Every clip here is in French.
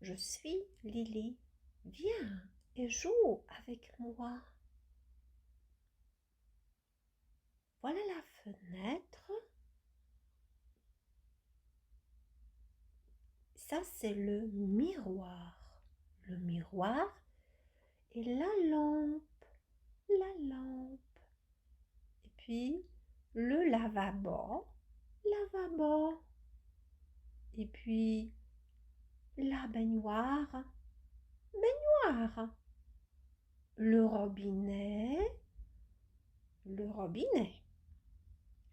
je suis Lily. Viens et joue avec moi. Voilà la fenêtre. Ça, c'est le miroir. Le miroir et la lampe. La lampe. Et puis, le lavabo. Lavabo. Et puis, la baignoire. Baignoire. Le robinet. Le robinet.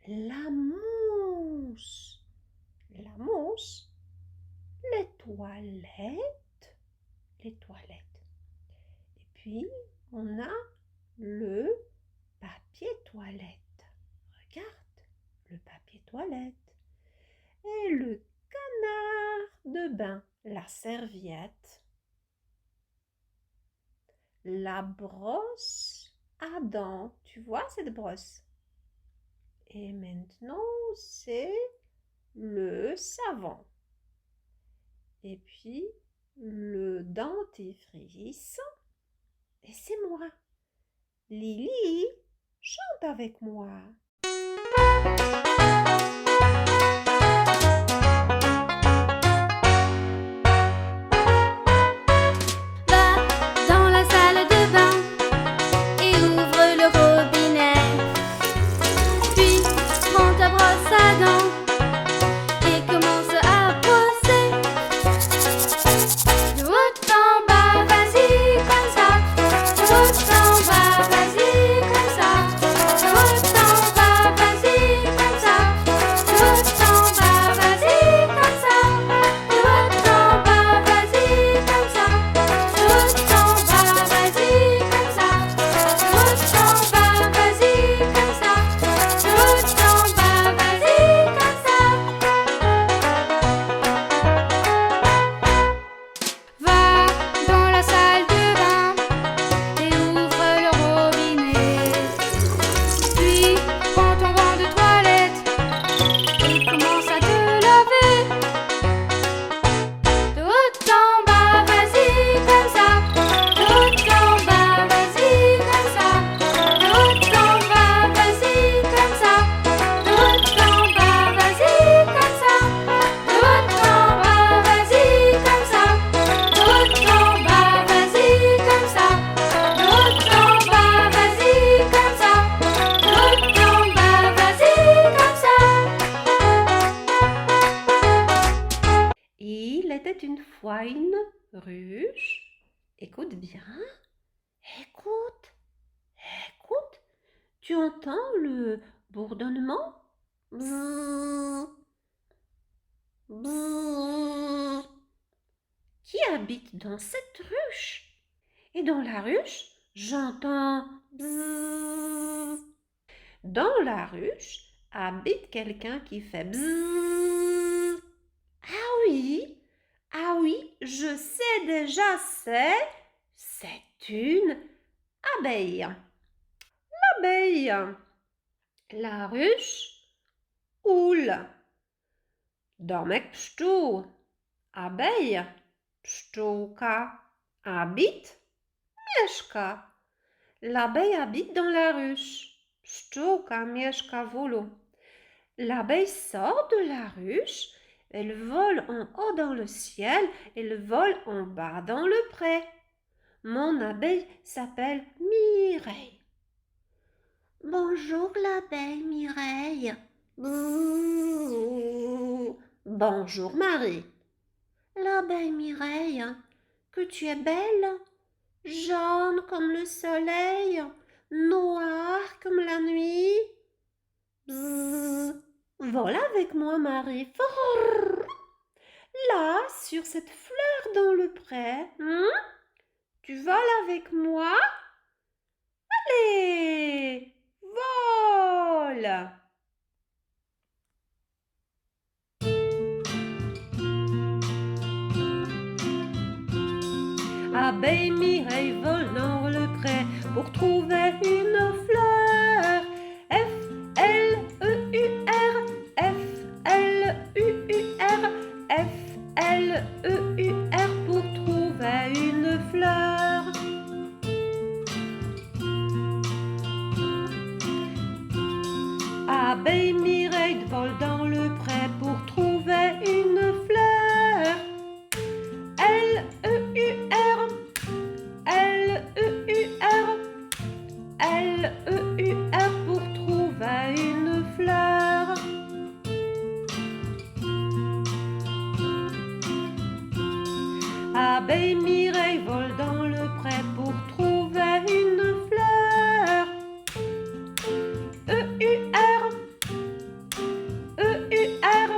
La mousse. La mousse. Les toilettes. Les toilettes. Et puis, on a le papier toilette. Regarde, le papier toilette. Et le canard de bain. La serviette. La brosse à dents. Tu vois cette brosse? Et maintenant, c'est le savon. Et puis, le dentifrice. Et c'est moi. Lily, chante avec moi. Va dans la salle de bain et ouvre le robinet. Puis prends ta brosse à dents et commence à brosser. De haut en bas, vas-y comme ça. De haut en bas, vas-y comme ça. De haut en bas, vas-y comme ça. De haut en bas, vas-y comme ça. De haut en bas, vas-y comme ça. De haut en bas, vas-y comme ça. De haut en bas, vas-y comme ça. De haut en bas, vas-y comme ça. Va dans la salle de bain et ouvre le robinet. Puis prends ton gant de toilette et commence à te laver. De haut en bas, vas-y comme ça. De haut en bas, vas-y comme ça. De haut en bas, vas-y comme ça. De haut en bas, vas-y comme ça. De haut en bas, vas-y comme ça. De haut en bas, vas-y comme ça. De haut en bas, vas-y comme ça. De haut en bas, vas-y comme ça. Il était une fois une ruche. Écoute bien. Écoute. Écoute. Tu entends le bourdonnement? Bzzz. Bzzz. Qui habite dans cette ruche? Et dans la ruche, j'entends bzzz. Dans la ruche habite quelqu'un qui fait bzzz. Ah oui, je sais déjà, c'est une abeille. L'abeille. La ruche houle. Domek pszczół. Abeille. Pszczółka. Habite. Mieszka. L'abeille habite dans la ruche. Pszczółka mieszka w ulu. L'abeille sort de la ruche. Elle vole en haut dans le ciel, elle vole en bas dans le pré. Mon abeille s'appelle Mireille. Bonjour l'abeille Mireille. Bzzz. Bonjour Marie. L'abeille Mireille, que tu es belle, jaune comme le soleil, noire comme la nuit. Bzzz. Vole avec moi Marie. Frrr. Là, sur cette fleur dans le pré, tu voles avec moi? Allez, vole! Abeille Mireille vole dans le pré pour trouver une fleur. F-L-E-U-R, F-L-E-U-R, F-L-E-U-R pour fleur. Abeille Mireille vole dans le pré pour trouver une fleur. L-E-U-R, L-E-U-R, L-E-U-R pour trouver une fleur. Abeille Mireille vole dans le pré pour trouver une fleur. E-U-R, E-U-R,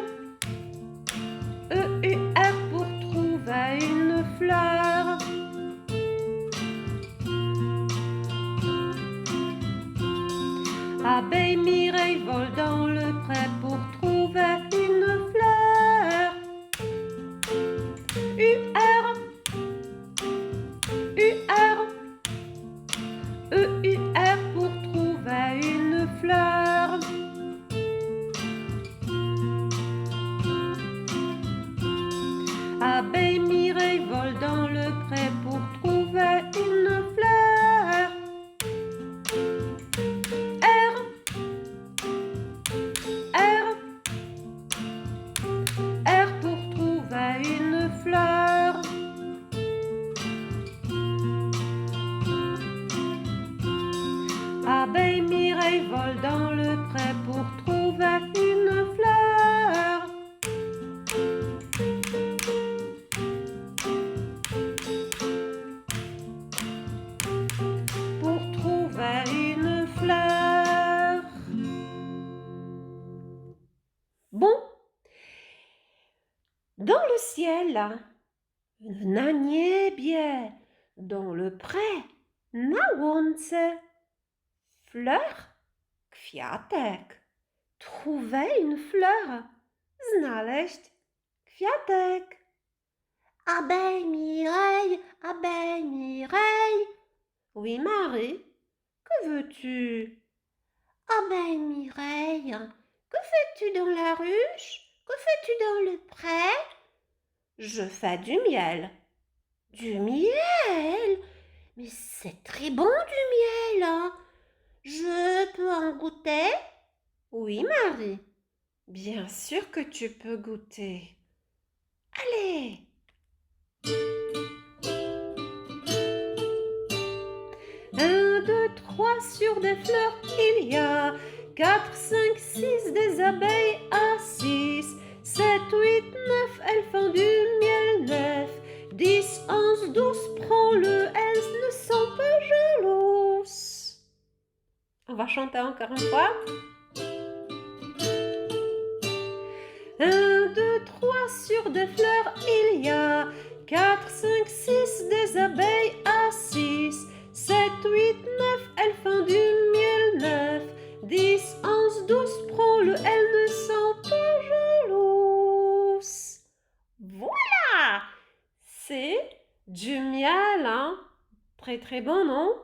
E-U-R pour trouver une fleur. Abeille Mireille vole dans le pré pour trouver une fleur. U-R, U-R, E-U-R pour trouver une fleur. Abeille Mireille vole dans le pré pour trouver une fleur. R, R, R pour trouver une fleur. Abeille Mireille vole dans le pré pour trouver une fleur. Pour trouver une fleur. Bon, dans le ciel, na niebie, dans le pré, na łące, fleur, kwiatek. Trouver une fleur, znaleźć kwiatek. Abeille Mireille, abeille Mireille. Oui, Marie, que veux-tu? Abeille Mireille, que fais-tu dans la ruche? Que fais-tu dans le pré? Je fais du miel. Du miel? Mais c'est très bon du miel, hein? Je peux en goûter? Oui, Marie. Bien sûr que tu peux goûter. Allez! Un, deux, trois, sur des fleurs il y a 4, 5, 6 des abeilles assises. 7, 8, 9, elles font du miel 9. 10, 11, 12, prends-le, elles ne sont pas jalouses. On va chanter encore une fois. 1, 2, 3, sur des fleurs il y a 4, 5, 6 des abeilles assises. 7, 8, 9, elles font du miel 9. 10, 11, 12, prends-le, elles ne sont pas jalouses. Voilà! C'est du miel, hein? Très très bon, non?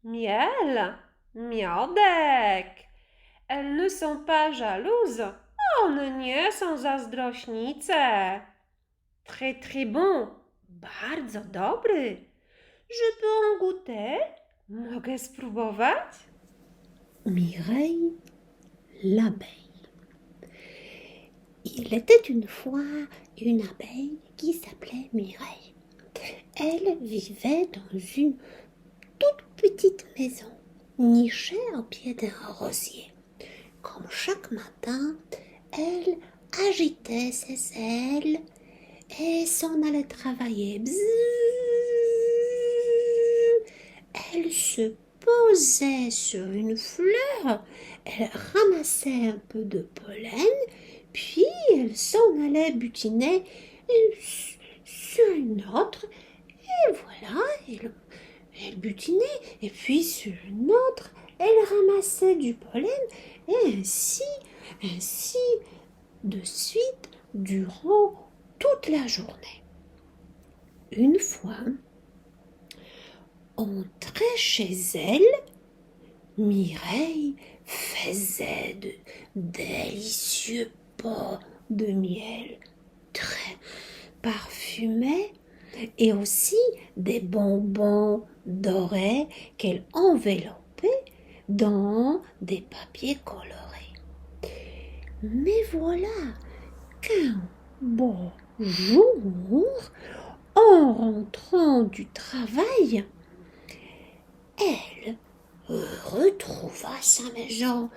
Miel, miodek. Elles ne sont pas jalouses. One nie są zazdrośnice. Très très bon. Bardzo dobry. Je peux en goûter? Mogę spróbować? Mireille l'abeille. Il était une fois une abeille qui s'appelait Mireille. Elle vivait dans une toute petite maison, nichée au pied d'un rosier. Comme chaque matin, elle agitait ses ailes et s'en allait travailler. Bzzz. Elle se posait sur une fleur, elle ramassait un peu de pollen, puis elle s'en allait butiner sur une autre, et voilà, elle butinait, et puis sur une autre, elle ramassait du pollen, et ainsi de suite, durant toute la journée. Une fois, entrée chez elle, Mireille faisait de délicieux pots de miel très parfumés et aussi des bonbons dorés qu'elle enveloppait dans des papiers colorés. Mais voilà qu'un beau jour, en rentrant du travail, elle retrouva sa maison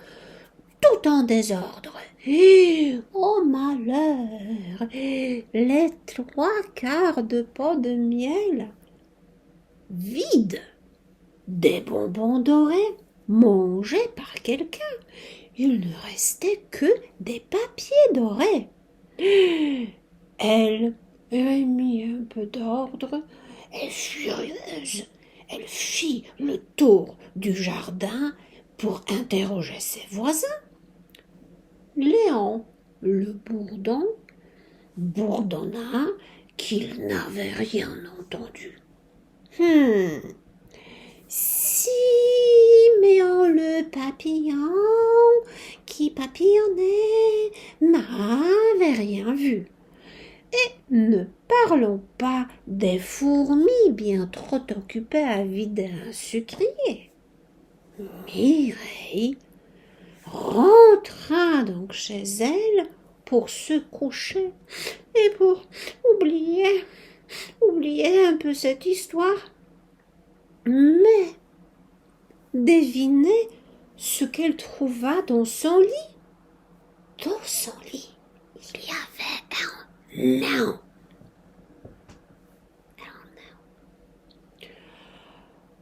tout en désordre. Et, oh malheur, les 3/4 de pot de miel vides, des bonbons dorés mangés par quelqu'un. Il ne restait que des papiers dorés. Elle remit un peu d'ordre et furieuse, elle fit le tour du jardin pour interroger ses voisins. Léon, le bourdon, bourdonna qu'il n'avait rien entendu. Si, Méon le papillon qui papillonnait n'avait rien vu. Et ne parlons pas des fourmis bien trop occupées à vider un sucrier. Mireille rentra donc chez elle pour se coucher et pour oublier un peu cette histoire. Mais devinez ce qu'elle trouva dans son lit. Dans son lit, il y avait un nain.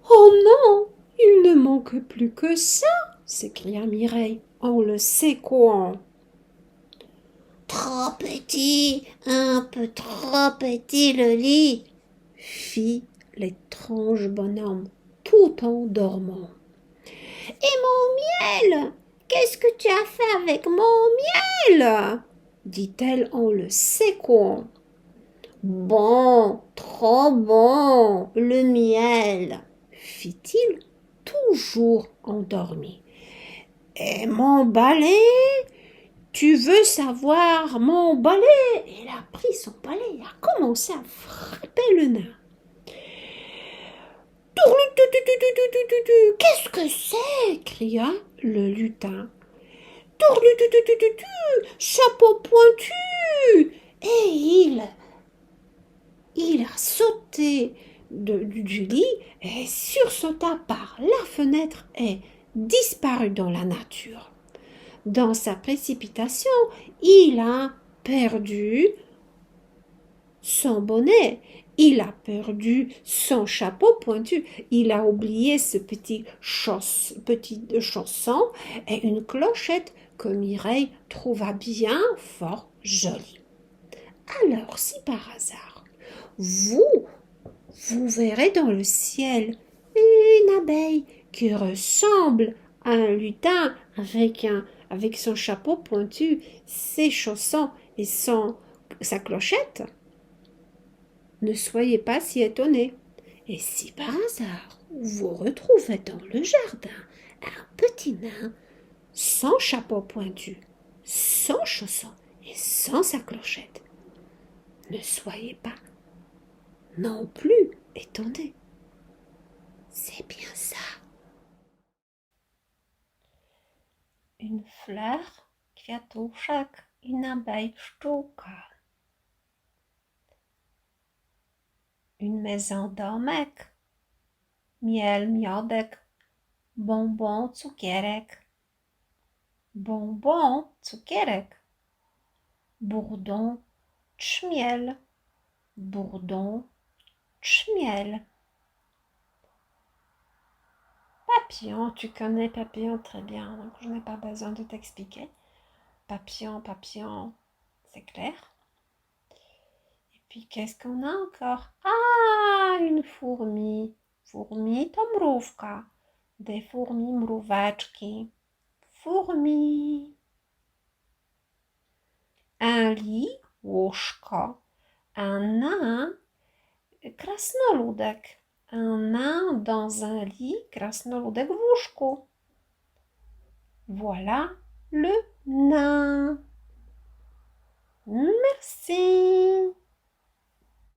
Oh non, il ne manque plus que ça, s'écria Mireille en le secouant. Trop petit, un peu trop petit le lit, fit l'étrange bonhomme tout en dormant. Et mon miel, qu'est-ce que tu as fait avec mon miel? Dit-elle en le secouant. Bon, trop bon, le miel, fit-il, toujours endormi. Et mon balai? Tu veux savoir mon balai? Il a pris son balai et a commencé à frapper le nain. Qu'est-ce que c'est? Cria le lutin. Chapeau pointu! Et il a sauté du lit et sursauta par la fenêtre et disparut dans la nature. Dans sa précipitation, il a perdu son bonnet, il a perdu son chapeau pointu, il a oublié ce petit chausson et une clochette que Mireille trouva bien fort jolie. Alors, si par hasard, vous verrez dans le ciel une abeille qui ressemble à un lutin avec son chapeau pointu, ses chaussons et sa clochette, ne soyez pas si étonnés. Et si par hasard vous retrouvez dans le jardin un petit nain sans chapeau pointu, sans chaussons et sans sa clochette, ne soyez pas non plus étonnés. C'est bien ça. Une fleur, kwiatuszek i abeille sztuka. Une maison domek, miel, miodek, bonbon, cukierek. Bonbon, cukierek. Bourdon, trzmiel. Bourdon, trzmiel. Papillon, tu connais papillon très bien, donc je n'ai pas besoin de t'expliquer. Papillon, papillon, c'est clair. Et puis qu'est-ce qu'on a encore? Ah, une fourmi. Fourmi to mrówka. Des fourmis mróweczki. Fourmi. Un lit, łóżko. Un nain, krasnoludek. Un nain dans un lit, krasnoludek w łóżku. Voilà le nain. Merci.